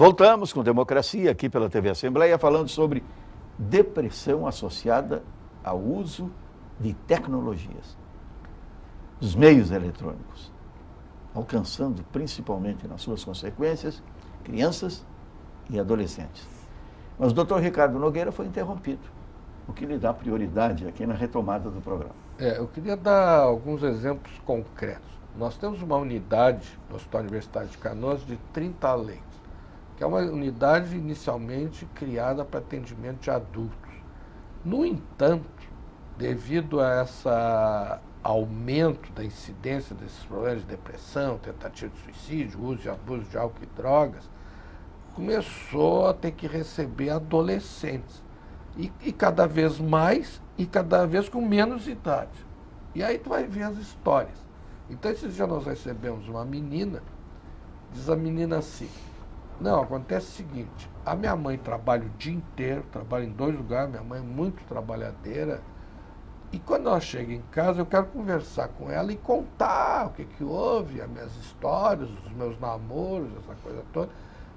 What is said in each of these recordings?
Voltamos com Democracia aqui pela TV Assembleia, falando sobre depressão associada ao uso de tecnologias, dos meios eletrônicos, alcançando principalmente nas suas consequências crianças e adolescentes. Mas o doutor Ricardo Nogueira foi interrompido, o que lhe dá prioridade aqui na retomada do programa. Eu queria dar alguns exemplos concretos. Nós temos uma unidade no Hospital Universitário de Canoas de 30 leitos, que é uma unidade inicialmente criada para atendimento de adultos. No entanto, devido a esse aumento da incidência desses problemas de depressão, tentativa de suicídio, uso e abuso de álcool e drogas, começou a ter que receber adolescentes. E cada vez mais e cada vez com menos idade. E aí tu vai ver as histórias. Então, esses dias nós recebemos uma menina, diz a menina assim, não, acontece o seguinte, a minha mãe trabalha o dia inteiro, trabalha em 2 lugares, minha mãe é muito trabalhadeira, e quando ela chega em casa, eu quero conversar com ela e contar o que houve, as minhas histórias, os meus namoros, essa coisa toda.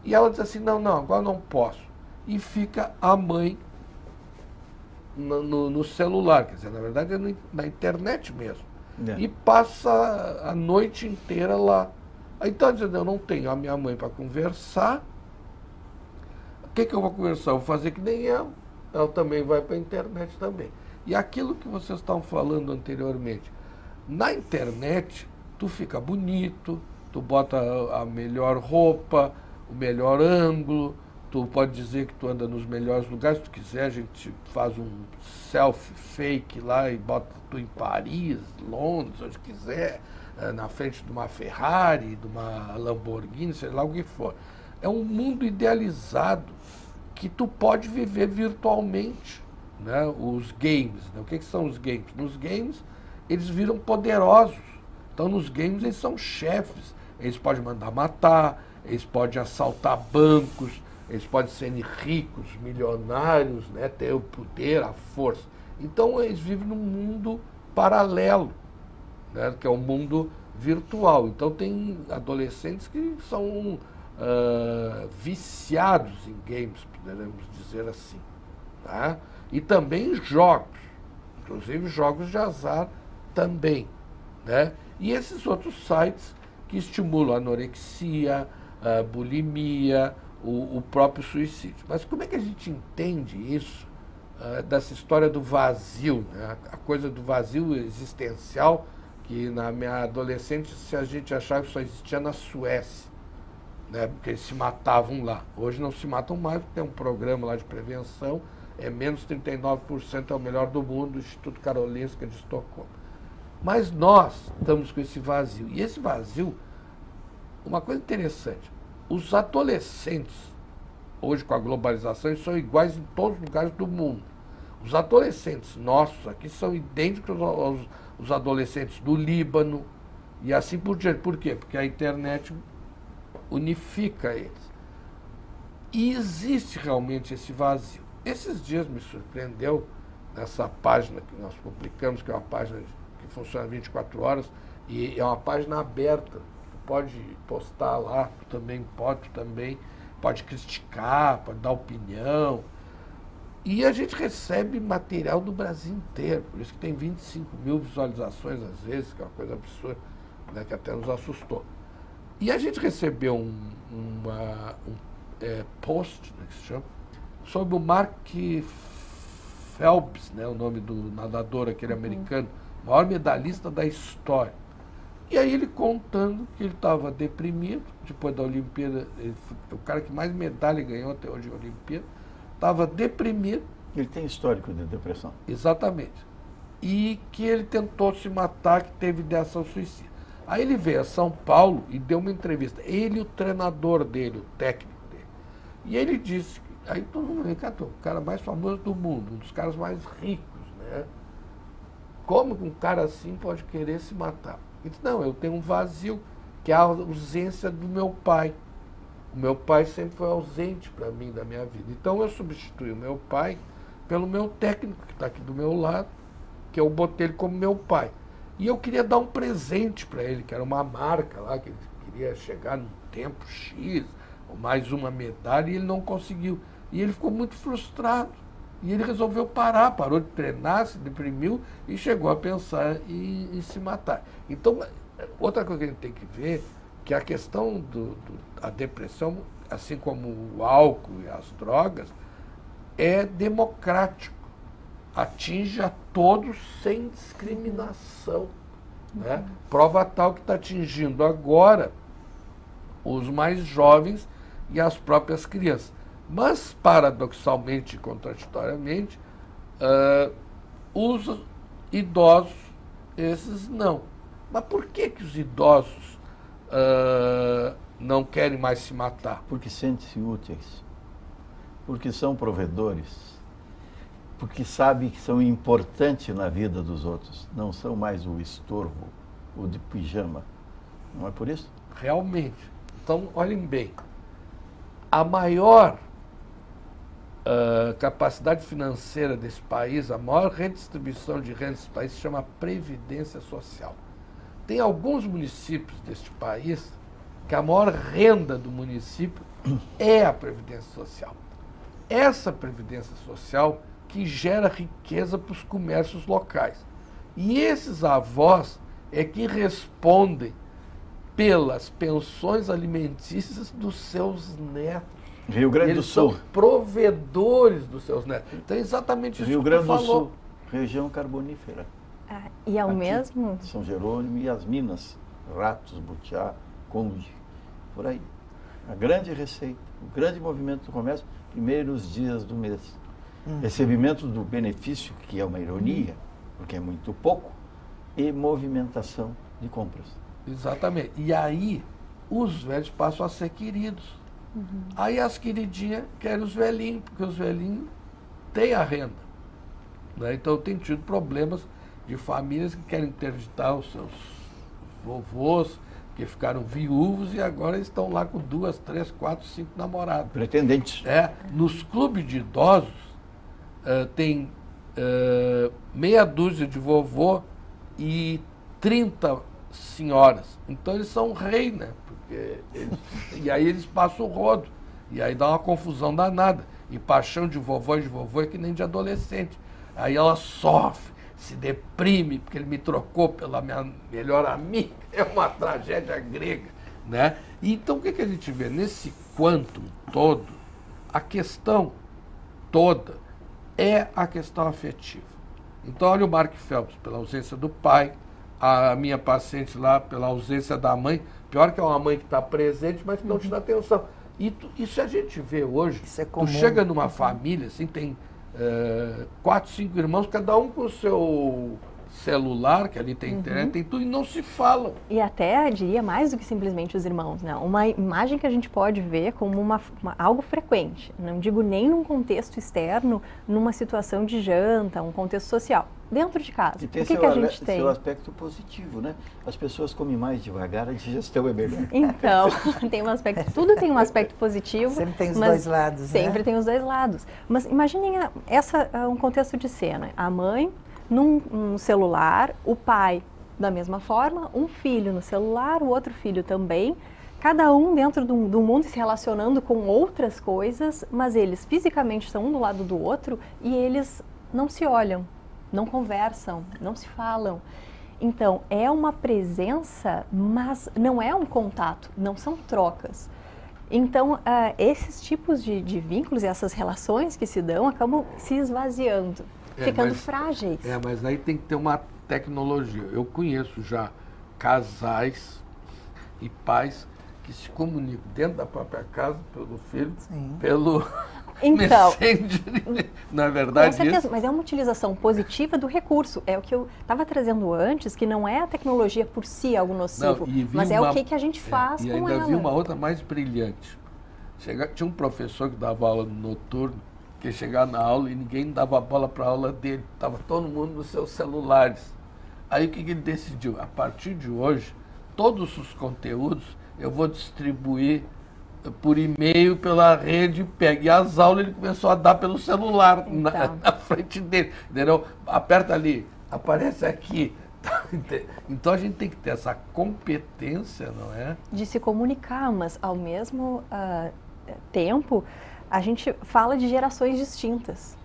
E ela diz assim, não, agora não posso. E fica a mãe no celular, quer dizer, na verdade é na internet mesmo. E passa a noite inteira lá. Aí está dizendo, eu não tenho a minha mãe para conversar. O que eu vou conversar? Eu vou fazer que nem ela também vai para a internet também. E aquilo que vocês estavam falando anteriormente, na internet tu fica bonito, tu bota a melhor roupa, o melhor ângulo, tu pode dizer que tu anda nos melhores lugares, se tu quiser, a gente faz um selfie fake lá e bota tu em Paris, Londres, onde quiser, na frente de uma Ferrari, de uma Lamborghini, sei lá o que for. É um mundo idealizado que tu pode viver virtualmente, né? Os games, né? O que são os games? Nos games, eles viram poderosos. Então, nos games, eles são chefes. Eles podem mandar matar, eles podem assaltar bancos, eles podem ser ricos, milionários, né, ter o poder, a força. Então, eles vivem num mundo paralelo, né, que é o mundo virtual. Então, tem adolescentes que são viciados em games, poderemos dizer assim. Tá? E também jogos, inclusive jogos de azar também. Né? E esses outros sites que estimulam a anorexia, a bulimia, o próprio suicídio. Mas como é que a gente entende isso, dessa história do vazio, né? A coisa do vazio existencial, que na minha adolescência a gente achava que só existia na Suécia, né? Porque eles se matavam lá. Hoje não se matam mais, porque tem um programa lá de prevenção, menos 39%, é o melhor do mundo, o Instituto Karolinska de Estocolmo. Mas nós estamos com esse vazio. E esse vazio, uma coisa interessante, os adolescentes, hoje com a globalização, eles são iguais em todos os lugares do mundo. Os adolescentes nossos aqui são idênticos aos adolescentes do Líbano e assim por diante. Por quê? Porque a internet unifica eles. E existe realmente esse vazio. Esses dias me surpreendeu, nessa página que nós publicamos, que é uma página que funciona 24 horas, e é uma página aberta. Pode postar lá, tu também pode criticar, pode dar opinião. E a gente recebe material do Brasil inteiro, por isso que tem 25 mil visualizações às vezes, que é uma coisa absurda, né, que até nos assustou. E a gente recebeu um post, né, que se chama, sobre o Mark Phelps, né, o nome do nadador aquele americano, maior medalhista da história. E aí ele contando que ele estava deprimido, depois da Olimpíada, o cara que mais medalha ganhou até hoje na Olimpíada, estava deprimido. Ele tem histórico de depressão. Exatamente. E que ele tentou se matar, que teve ideação suicida. Aí ele veio a São Paulo e deu uma entrevista. Ele e o treinador dele, o técnico dele. E ele disse, aí todo mundo encantou, o cara mais famoso do mundo, um dos caras mais ricos, né? Como que um cara assim pode querer se matar? Ele disse, não, eu tenho um vazio, que é a ausência do meu pai. O meu pai sempre foi ausente para mim, da minha vida. Então eu substituí o meu pai pelo meu técnico, que está aqui do meu lado, que eu botei ele como meu pai. E eu queria dar um presente para ele, que era uma marca lá, que ele queria chegar num tempo X, mais uma medalha, e ele não conseguiu. E ele ficou muito frustrado. E ele resolveu parar, parou de treinar, se deprimiu e chegou a pensar em se matar. Então, outra coisa que a gente tem que ver, que a questão da depressão, assim como o álcool e as drogas, é democrático. Atinge a todos sem discriminação. Né? Prova tal que está atingindo agora os mais jovens e as próprias crianças. Mas, paradoxalmente e contraditoriamente, os idosos, esses não. Mas por que os idosos não querem mais se matar? Porque sentem-se úteis, porque são provedores, porque sabem que são importantes na vida dos outros, não são mais o estorvo, o de pijama. Não é por isso? Realmente. Então, olhem bem, a maior capacidade financeira desse país, a maior redistribuição de renda desse país se chama Previdência Social. Tem alguns municípios deste país que a maior renda do município é a Previdência Social. Essa Previdência Social que gera riqueza para os comércios locais. E esses avós é que respondem pelas pensões alimentícias dos seus netos. Rio Grande do Sul. Eles são provedores dos seus netos. Então é exatamente isso Rio que Grande tu do falou. Sul, região carbonífera. E ao Aqui, mesmo... São Jerônimo e as minas, Ratos, Butiá, Conde, por aí. A grande receita, o grande movimento do comércio, primeiros dias do mês. Recebimento do benefício, que é uma ironia, porque é muito pouco, e movimentação de compras. Exatamente. E aí os velhos passam a ser queridos. Aí as queridinhas querem os velhinhos, porque os velhinhos têm a renda. Né? Então tem tido problemas de famílias que querem interditar os seus vovôs, que ficaram viúvos e agora estão lá com 2, 3, 4, 5 namorados. Pretendentes. Nos clubes de idosos tem meia dúzia de vovô e 30 senhoras. Então eles são rei, né? E aí eles passam o rodo. E aí dá uma confusão danada. E paixão de vovó e de vovô é que nem de adolescente. Aí ela sofre, se deprime, porque ele me trocou pela minha melhor amiga. É uma tragédia grega, né? E então o que a gente vê? Nesse quantum todo, a questão toda é a questão afetiva. Então olha o Mark Phelps, pela ausência do pai, a minha paciente lá pela ausência da mãe, pior que é uma mãe que está presente, mas que não te dá atenção. E se a gente vê hoje, tu chega numa família, assim, tem 4, 5 irmãos, cada um com o seu celular, que ali tem internet, tem tudo, e não se falam. E até, diria, mais do que simplesmente os irmãos, né? Uma imagem que a gente pode ver como algo frequente, não digo nem num contexto externo, numa situação de janta, um contexto social. Dentro de casa, e tem o que a gente tem? Seu aspecto positivo, né? As pessoas comem mais devagar, a digestão é melhor. Então, tem um aspecto, tudo tem um aspecto positivo. Sempre tem os dois lados, sempre tem os dois lados. Mas imaginem um contexto de cena. A mãe num celular, o pai da mesma forma, um filho no celular, o outro filho também, cada um dentro do mundo se relacionando com outras coisas, mas eles fisicamente estão um do lado do outro e eles não se olham, não conversam, não se falam. Então, é uma presença, mas não é um contato, não são trocas. Então, esses tipos de vínculos e essas relações que se dão acabam se esvaziando, ficando frágeis. Mas aí tem que ter uma tecnologia. Eu conheço já casais e pais que se comunicam dentro da própria casa, pelo filho, pelo Messenger. Não é verdade com certeza, isso? Mas é uma utilização positiva do recurso. É o que eu estava trazendo antes, que não é a tecnologia por si algo nocivo, mas é o que a gente faz com ela. E ainda vi uma outra mais brilhante. Tinha um professor que dava aula no noturno, que chegava na aula e ninguém dava bola para a aula dele. Estava todo mundo nos seus celulares. Aí o que ele decidiu? A partir de hoje, todos os conteúdos eu vou distribuir por e-mail, pela rede, e as aulas ele começou a dar pelo celular, na frente dele. Entendeu? Aperta ali, aparece aqui. Então a gente tem que ter essa competência, não é? De se comunicar, mas ao mesmo tempo a gente fala de gerações distintas.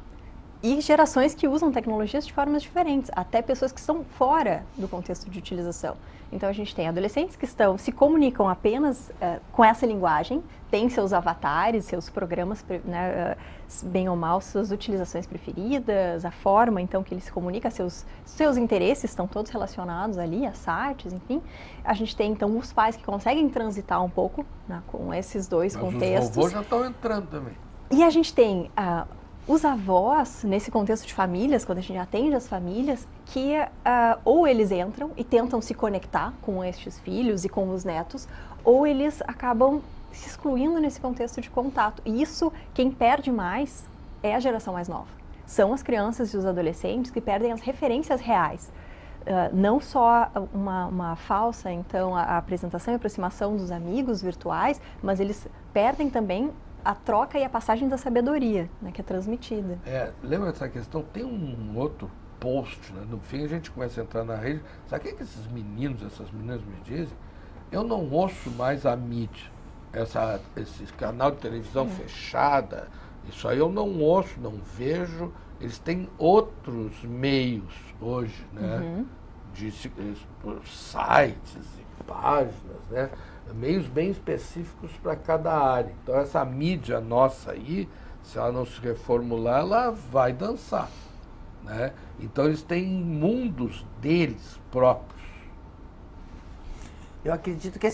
E gerações que usam tecnologias de formas diferentes, até pessoas que estão fora do contexto de utilização. Então a gente tem adolescentes que se comunicam apenas com essa linguagem, têm seus avatares, seus programas, né, bem ou mal, suas utilizações preferidas, a forma então que eles se comunicam, seus interesses estão todos relacionados ali, as artes, enfim. A gente tem então os pais que conseguem transitar um pouco, né, com esses dois contextos. Os vovôs já estão entrando também. E a gente tem os avós, nesse contexto de famílias, quando a gente atende as famílias, que ou eles entram e tentam se conectar com estes filhos e com os netos, ou eles acabam se excluindo nesse contexto de contato. E isso, quem perde mais é a geração mais nova. São as crianças e os adolescentes que perdem as referências reais. Não só uma falsa, então, a apresentação e aproximação dos amigos virtuais, mas eles perdem também a troca e a passagem da sabedoria, né, que é transmitida. Lembra dessa questão? Tem um outro post, né? No fim a gente começa a entrar na rede. Sabe o que esses meninos, essas meninas me dizem? Eu não ouço mais a mídia, esse canal de televisão fechada, isso aí eu não ouço, não vejo. Eles têm outros meios hoje, né? De sites e páginas, né? Meios bem específicos para cada área. Então essa mídia nossa aí, se ela não se reformular, ela vai dançar, né? Então eles têm mundos deles próprios. Eu acredito que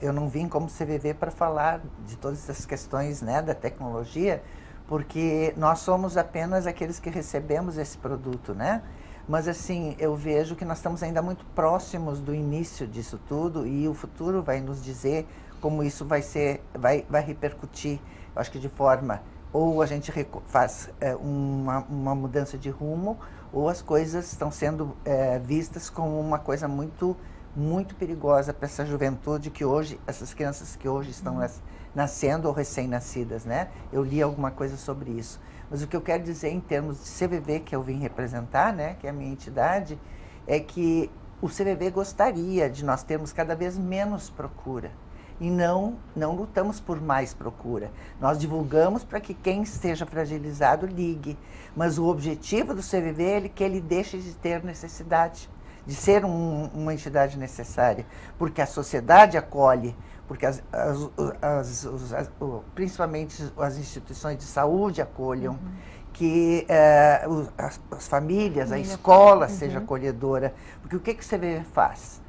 eu não vim como CVV para falar de todas essas questões, né, da tecnologia, porque nós somos apenas aqueles que recebemos esse produto, né? Mas assim, eu vejo que nós estamos ainda muito próximos do início disso tudo e o futuro vai nos dizer como isso vai repercutir. Eu acho que de forma, ou a gente faz uma mudança de rumo, ou as coisas estão sendo vistas como uma coisa muito, muito perigosa para essa juventude que hoje, essas crianças que hoje estão nascendo ou recém-nascidas, né? Eu li alguma coisa sobre isso. Mas o que eu quero dizer em termos de CVV, que eu vim representar, né, que é a minha entidade, é que o CVV gostaria de nós termos cada vez menos procura. E não lutamos por mais procura. Nós divulgamos para que quem esteja fragilizado ligue. Mas o objetivo do CVV é que ele deixe de ter necessidade, de ser uma entidade necessária. Porque a sociedade acolhe, porque principalmente as instituições de saúde acolham, que as famílias, a escola seja acolhedora. Porque o que o CVV faz?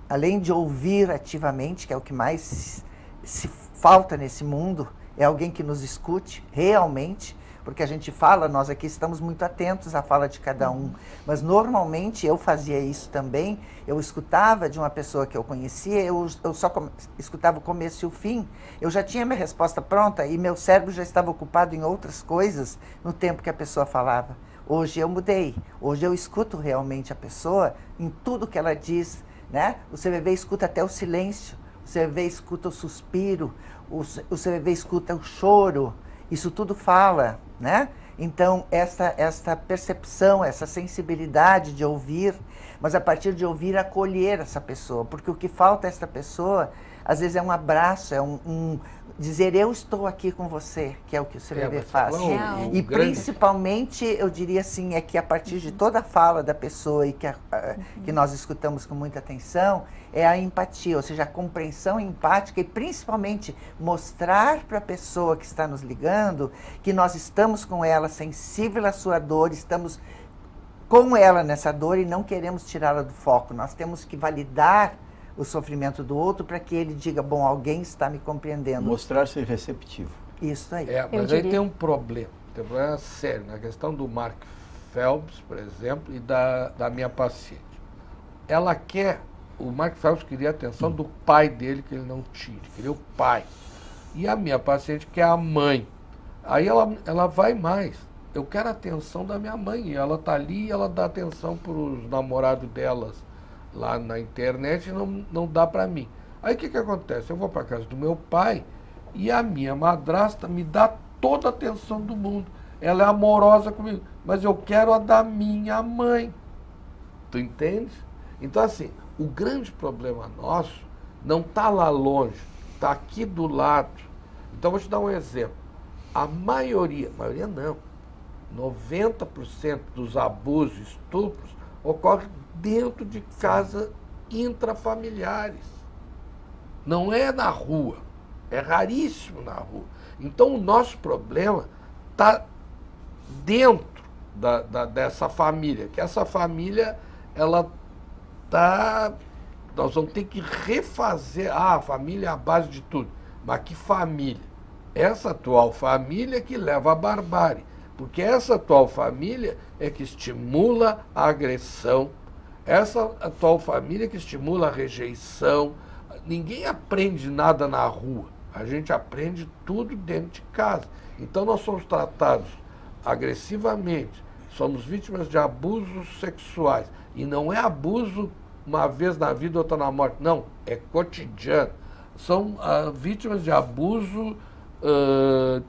Além de ouvir ativamente, que é o que mais se falta nesse mundo, é alguém que nos escute realmente, porque a gente fala, nós aqui estamos muito atentos à fala de cada um, mas normalmente eu fazia isso também, eu escutava de uma pessoa que eu conhecia, eu só escutava o começo e o fim, eu já tinha minha resposta pronta e meu cérebro já estava ocupado em outras coisas no tempo que a pessoa falava. Hoje eu mudei, hoje eu escuto realmente a pessoa em tudo que ela diz, né? O CVV escuta até o silêncio, o CVV escuta o suspiro, o CVV escuta o choro, isso tudo fala, né? Então, essa percepção, essa sensibilidade de ouvir, mas a partir de ouvir, acolher essa pessoa, porque o que falta a essa pessoa, às vezes é um abraço, é dizer eu estou aqui com você, que é o que o CVV faz. E principalmente, eu diria assim, é que a partir de toda a fala da pessoa e que nós escutamos com muita atenção, é a empatia, ou seja, a compreensão empática e principalmente mostrar para a pessoa que está nos ligando que nós estamos com ela, sensível à sua dor, estamos com ela nessa dor e não queremos tirá-la do foco. Nós temos que validar o sofrimento do outro para que ele diga, bom, alguém está me compreendendo. Mostrar-se receptivo. Isso aí. Mas aí tem um problema sério, na questão do Mark Phelps, por exemplo, e da minha paciente. O Mark Phelps queria a atenção do pai dele, que ele não tinha, queria o pai. E a minha paciente quer a mãe. Aí ela vai mais. Eu quero a atenção da minha mãe, e ela está ali e ela dá atenção para os namorados delas lá na internet e não dá para mim. Aí o que acontece? Eu vou para casa do meu pai e a minha madrasta me dá toda a atenção do mundo. Ela é amorosa comigo, mas eu quero a da minha mãe. Tu entende? Então, assim, o grande problema nosso não está lá longe, está aqui do lado. Então, vou te dar um exemplo. A maioria não, 90% dos abusos, estupros, ocorre dentro de casas intrafamiliares. Não é na rua, é raríssimo na rua. Então, o nosso problema está dentro dessa família, que essa família, ela está... Nós vamos ter que refazer... a família é a base de tudo. Mas que família? Essa atual família que leva à barbárie. Porque essa atual família é que estimula a agressão, essa atual família que estimula a rejeição. Ninguém aprende nada na rua, a gente aprende tudo dentro de casa. Então nós somos tratados agressivamente, somos vítimas de abusos sexuais. E não é abuso uma vez na vida, outra na morte, não, é cotidiano. São vítimas de abuso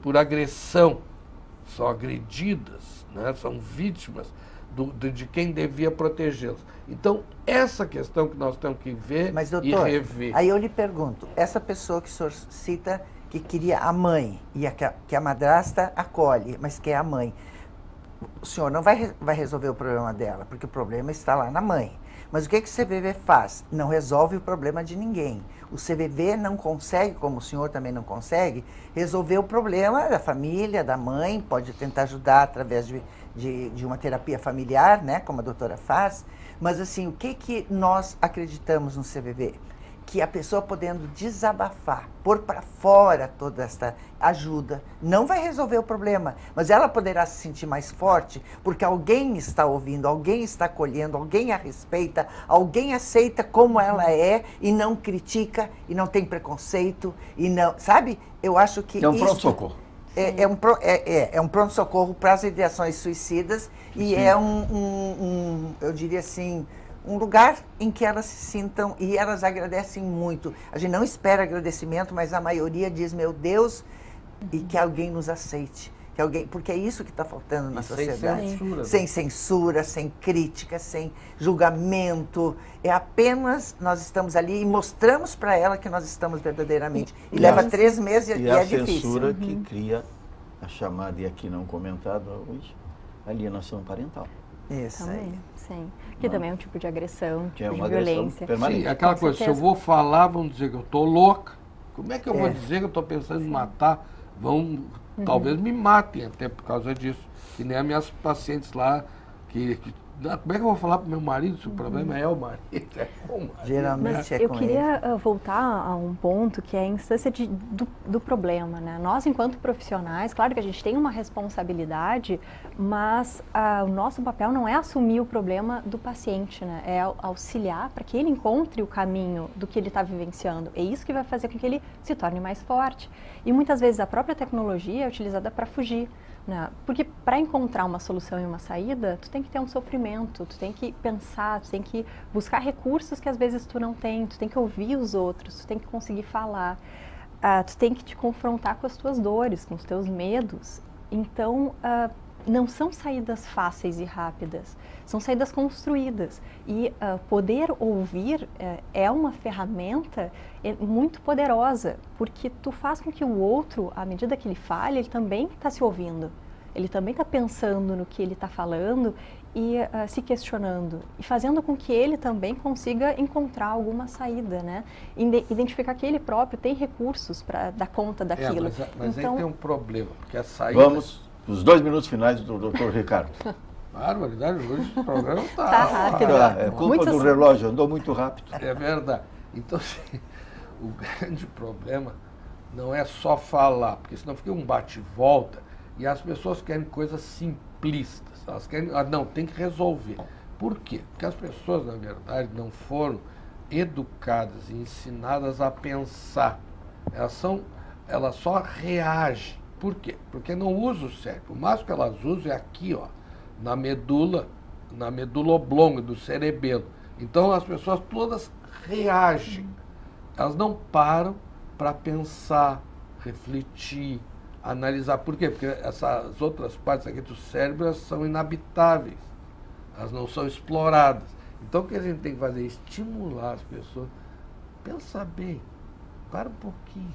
por agressão, são agredidas, né? São vítimas de quem devia protegê-las. Então, essa questão que nós temos que ver. Mas, doutor, e rever. Aí eu lhe pergunto, essa pessoa que o senhor cita que queria a mãe, e que a madrasta acolhe, mas que é a mãe, o senhor não vai resolver o problema dela, porque o problema está lá na mãe. Mas o que o CVV faz? Não resolve o problema de ninguém. O CVV não consegue, como o senhor também não consegue, resolver o problema da família, da mãe, pode tentar ajudar através de uma terapia familiar, né, como a doutora faz. Mas assim, o que nós acreditamos no CVV? Que a pessoa podendo desabafar, pôr para fora toda esta ajuda, não vai resolver o problema, mas ela poderá se sentir mais forte, porque alguém está ouvindo, alguém está acolhendo, alguém a respeita, alguém aceita como ela é e não critica e não tem preconceito e não, sabe? Eu acho que é um pronto-socorro. É um pronto-socorro para as ideações suicidas e é eu diria assim, um lugar em que elas se sintam, e elas agradecem muito. A gente não espera agradecimento, mas a maioria diz, meu Deus, e que alguém nos aceite. Que alguém, porque é isso que está faltando na sociedade. Sem censura. Sem censura, sem crítica, sem julgamento. É apenas nós estamos ali e mostramos para ela que nós estamos verdadeiramente. E leva 3 meses e é difícil. E a censura que cria a chamada, e aqui não comentada hoje, alienação parental. Isso também, aí. Sim. Que também é um tipo de agressão, Que é tipo de uma agressão violência. permanente. Sim, aquela coisa, se eu vou falar, vão dizer que eu estou louca. Como é que eu vou dizer que eu estou pensando em matar? Talvez me matem até por causa disso. Que nem as minhas pacientes lá, como é que eu vou falar para o meu marido se o problema é o marido? É com o marido. Geralmente Mas é com eu queria voltar a um ponto que é a instância do problema, né? Nós, enquanto profissionais, claro que a gente tem uma responsabilidade, mas o nosso papel não é assumir o problema do paciente, né? É auxiliar para que ele encontre o caminho do que ele está vivenciando. É isso que vai fazer com que ele se torne mais forte. E muitas vezes a própria tecnologia é utilizada para fugir. Não, porque para encontrar uma solução e uma saída, tu tem que ter um sofrimento, tu tem que pensar, tu tem que buscar recursos que às vezes tu não tem, tu tem que ouvir os outros, tu tem que conseguir falar, tu tem que te confrontar com as tuas dores, com os teus medos. Então, não são saídas fáceis e rápidas, são saídas construídas. E poder ouvir é uma ferramenta muito poderosa, porque tu faz com que o outro, à medida que ele fale, ele também está se ouvindo, ele também está pensando no que ele está falando e se questionando, e fazendo com que ele também consiga encontrar alguma saída, né? Identificar que ele próprio tem recursos para dar conta daquilo. Mas então, aí tem um problema, porque a saída... Vamos, os 2 minutos finais do Dr. Ricardo. Barbaridade, hoje o programa está Tá rápido. É culpa do relógio, andou muito rápido. É verdade. Então, assim, o grande problema não é só falar, porque senão fica um bate-volta e as pessoas querem coisas simplistas. Elas querem, não, tem que resolver. Por quê? Porque as pessoas, na verdade, não foram educadas e ensinadas a pensar. Elas só reagem. Por quê? Porque não usam o cérebro. O máximo que elas usam é aqui, ó, na medula oblonga do cerebelo. Então as pessoas todas reagem. Elas não param para pensar, refletir, analisar. Por quê? Porque essas outras partes aqui do cérebro são inabitáveis. Elas não são exploradas. Então, o que a gente tem que fazer é estimular as pessoas. Pensa bem, para um pouquinho,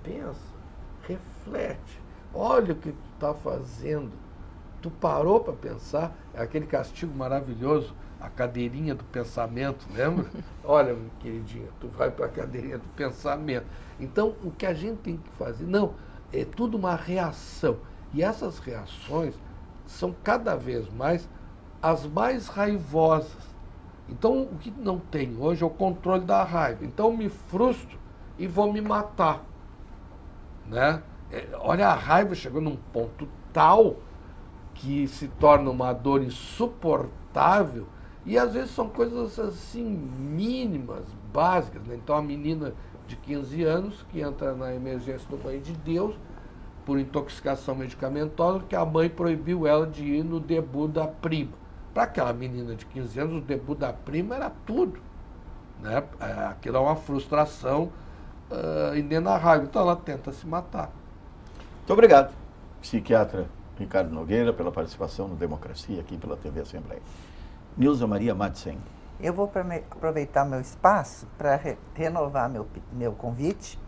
pensa, reflete, olha o que tu está fazendo. Tu parou para pensar, é aquele castigo maravilhoso, a cadeirinha do pensamento, lembra? Olha, queridinha, tu vai para a cadeirinha do pensamento. Então, o que a gente tem que fazer, não, é tudo uma reação. E essas reações são cada vez mais as mais raivosas. Então, o que não tem hoje é o controle da raiva. Então, eu me frustro e vou me matar. Né? Olha, a raiva chegou num ponto tal que se torna uma dor insuportável e, às vezes, são coisas assim mínimas, básicas. Né? Então, a menina de 15 anos que entra na emergência do Banho de Deus por intoxicação medicamentosa, porque a mãe proibiu ela de ir no debut da prima. Para aquela menina de 15 anos, o debut da prima era tudo. Né? Aquilo é uma frustração inenarrável. Então ela tenta se matar. Muito obrigado, psiquiatra Ricardo Nogueira, pela participação no Democracia aqui pela TV Assembleia. Nilza Maria Madsen. Eu vou aproveitar meu espaço para renovar meu convite,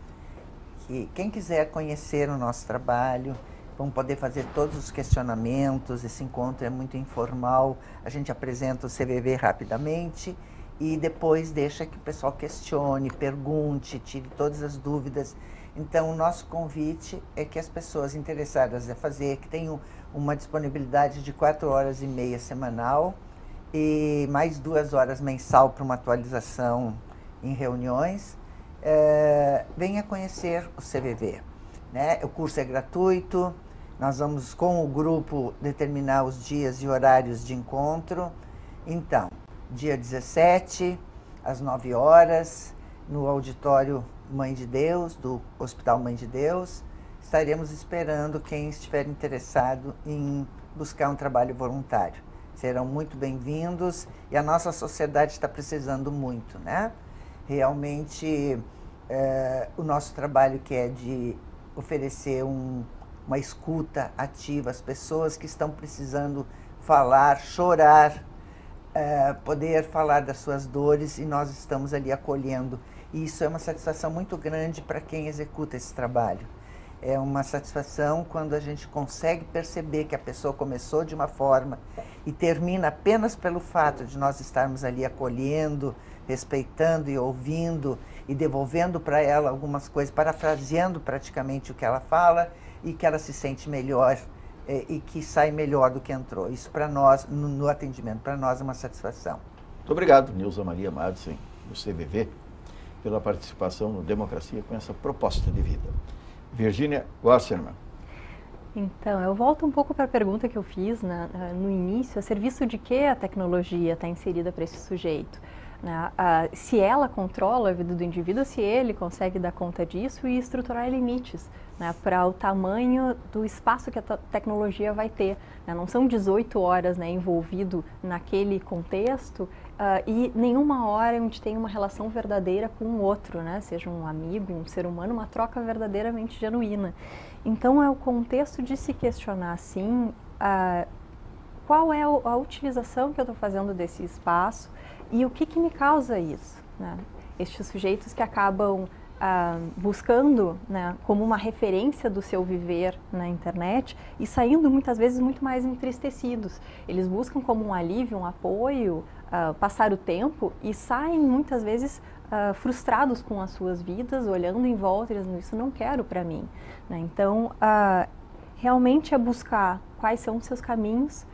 que quem quiser conhecer o nosso trabalho, vamos poder fazer todos os questionamentos. Esse encontro é muito informal, a gente apresenta o CVV rapidamente e depois deixa que o pessoal questione, pergunte, tire todas as dúvidas. Então, o nosso convite é que as pessoas interessadas em fazer, que tenham uma disponibilidade de 4h30 semanal e mais 2 horas mensal para uma atualização em reuniões, venha conhecer o CVV. Né? O curso é gratuito, nós vamos com o grupo determinar os dias e horários de encontro. Então, dia 17, às 9 horas, no auditório Mãe de Deus, do Hospital Mãe de Deus, estaremos esperando quem estiver interessado em buscar um trabalho voluntário. Serão muito bem-vindos e a nossa sociedade está precisando muito, né? Realmente, o nosso trabalho que é de oferecer uma escuta ativa às pessoas que estão precisando falar, chorar, poder falar das suas dores, e nós estamos ali acolhendo. E isso é uma satisfação muito grande para quem executa esse trabalho. É uma satisfação quando a gente consegue perceber que a pessoa começou de uma forma e termina apenas pelo fato de nós estarmos ali acolhendo, respeitando e ouvindo e devolvendo para ela algumas coisas, parafraseando praticamente o que ela fala, e que ela se sente melhor e que sai melhor do que entrou. Isso para nós, no atendimento, para nós é uma satisfação. Muito obrigado, Nilza Maria Madsen, do CVV, pela participação no Democracia com essa proposta de vida. Virginia Wasserman. Então, eu volto um pouco para a pergunta que eu fiz no início, a serviço de que a tecnologia está inserida para esse sujeito? Né? Se ela controla a vida do indivíduo, se ele consegue dar conta disso e estruturar limites, né, para o tamanho do espaço que a tecnologia vai ter. Né? Não são 18 horas, né, envolvido naquele contexto e nenhuma hora onde tem uma relação verdadeira com o outro, né? Seja um amigo, um ser humano, uma troca verdadeiramente genuína. Então é o contexto de se questionar, assim, qual é a utilização que eu estou fazendo desse espaço e o que me causa isso, né? Estes sujeitos que acabam buscando, né, como uma referência do seu viver na internet e saindo muitas vezes muito mais entristecidos. Eles buscam como um alívio, um apoio, passar o tempo e saem muitas vezes frustrados com as suas vidas, olhando em volta e dizendo, isso não quero para mim. Né? Então, realmente é buscar quais são os seus caminhos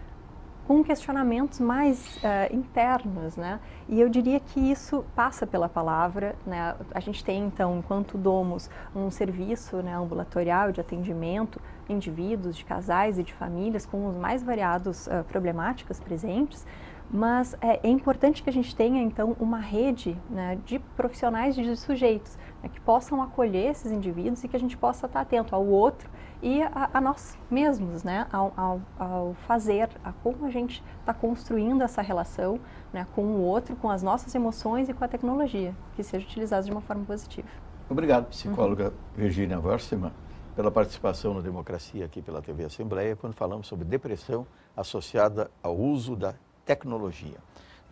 com questionamentos mais internos, né? E eu diria que isso passa pela palavra, né? A gente tem, então, enquanto Domus, um serviço, né, ambulatorial de atendimento de indivíduos, de casais e de famílias com os mais variados problemáticas presentes, mas é importante que a gente tenha, então, uma rede, né, de profissionais, de sujeitos, né, que possam acolher esses indivíduos e que a gente possa estar atento ao outro e a nós mesmos, né, ao fazer, a como a gente está construindo essa relação, né, com o outro, com as nossas emoções e com a tecnologia, que seja utilizada de uma forma positiva. Obrigado, psicóloga Virginia Wasserman, pela participação no Democracia aqui pela TV Assembleia, quando falamos sobre depressão associada ao uso da tecnologia.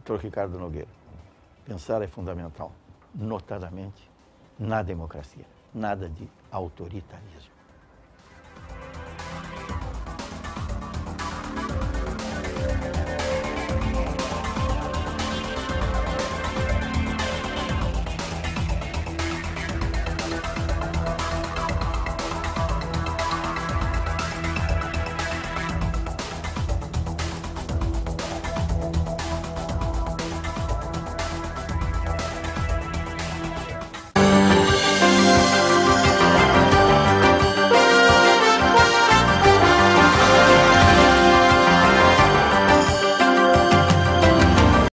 Dr. Ricardo Nogueira, pensar é fundamental, notadamente na democracia, nada de autoritarismo.